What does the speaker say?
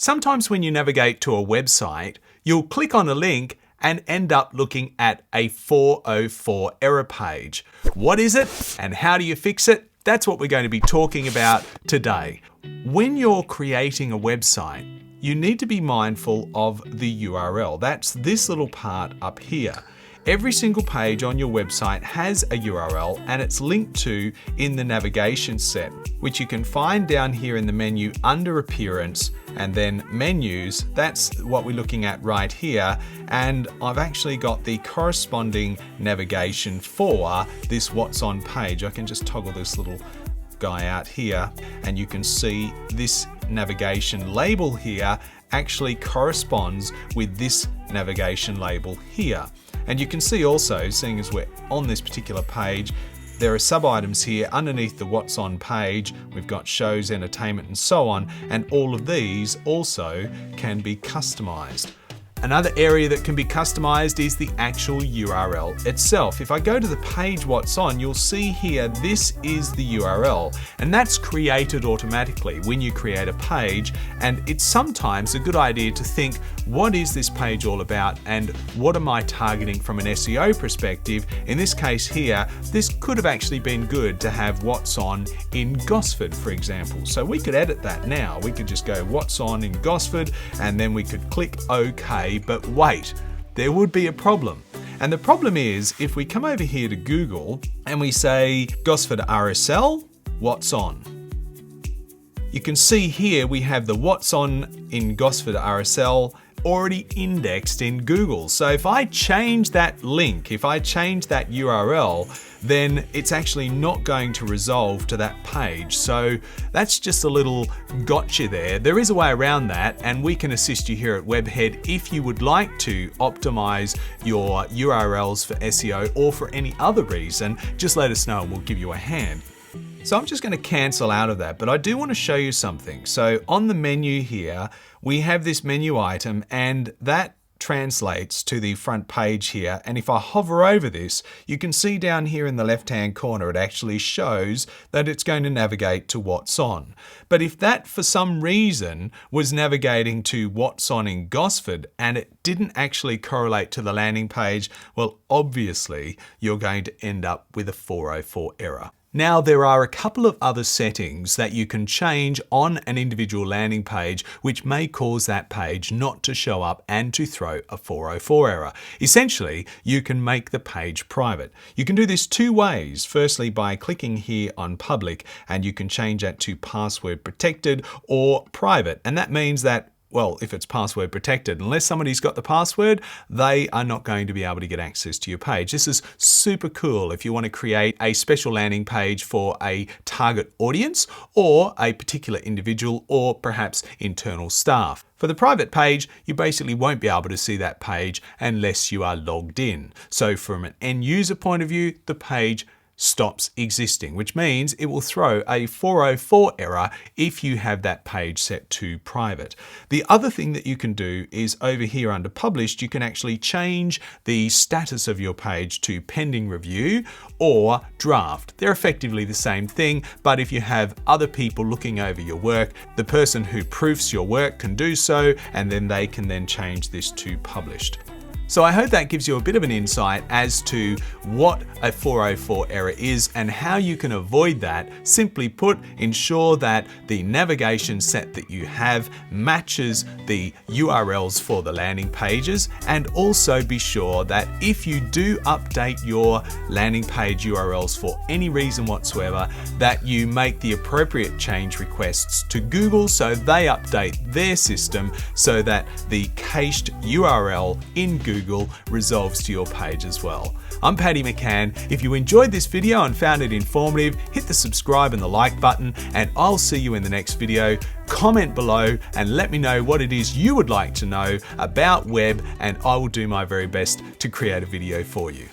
Sometimes when you navigate to a website, you'll click on a link and end up looking at a 404 error page. What is it and how do you fix it? That's what we're going to be talking about today. When you're creating a website, you need to be mindful of the URL. That's this little part up here. Every single page on your website has a URL and it's linked to in the navigation set, which you can find down here in the menu under Appearance and then Menus. That's what we're looking at right here. And I've actually got the corresponding navigation for this What's On page. I can just toggle this little guy out here and you can see this navigation label here actually corresponds with this navigation label here. And you can see also, seeing as we're on this particular page, there are sub-items here underneath the What's On page. We've got shows, entertainment, and so on. And all of these also can be customized. Another area that can be customized is the actual URL itself. If I go to the page What's On, you'll see here, this is the URL, and that's created automatically when you create a page. And it's sometimes a good idea to think, what is this page all about and what am I targeting from an SEO perspective? In this case here, this could have actually been good to have What's On in Gosford, for example. So we could edit that now. We could just go What's On in Gosford and then we could click OK. But wait, there would be a problem. And the problem is if we come over here to Google and we say Gosford RSL, What's On. You can see here we have the What's On in Gosford RSL already indexed in Google. So if I change that link, if I change that URL, then it's actually not going to resolve to that page. So that's just a little gotcha there. There is a way around that, and we can assist you here at Webhead if you would like to optimize your URLs for SEO or for any other reason. Just let us know and we'll give you a hand. So I'm just going to cancel out of that, but I do want to show you something. So on the menu here, we have this menu item and that translates to the front page here. And if I hover over this, you can see down here in the left-hand corner, it actually shows that it's going to navigate to What's On. But if that for some reason was navigating to What's On in Gosford and it didn't actually correlate to the landing page, well, obviously you're going to end up with a 404 error. Now, there are a couple of other settings that you can change on an individual landing page, which may cause that page not to show up and to throw a 404 error. Essentially, you can make the page private. You can do this two ways. Firstly, by clicking here on public, and you can change that to password protected or private. And that means that, well, if it's password protected, unless somebody's got the password, they are not going to be able to get access to your page. This is super cool if you want to create a special landing page for a target audience or a particular individual or perhaps internal staff. For the private page, you basically won't be able to see that page unless you are logged in. So from an end user point of view, the page stops existing, which means it will throw a 404 error if you have that page set to private. The other thing that you can do is over here under published, you can actually change the status of your page to pending review or draft. They're effectively the same thing, but if you have other people looking over your work, the person who proofs your work can do so, and then they can then change this to published. So I hope that gives you a bit of an insight as to what a 404 error is and how you can avoid that. Simply put, ensure that the navigation set that you have matches the URLs for the landing pages, and also be sure that if you do update your landing page URLs for any reason whatsoever, that you make the appropriate change requests to Google so they update their system so that the cached URL in Google resolves to your page as well. I'm Paddy McCann. If you enjoyed this video and found it informative, hit the subscribe and the like button, and I'll see you in the next video. Comment below and let me know what it is you would like to know about web, and I will do my very best to create a video for you.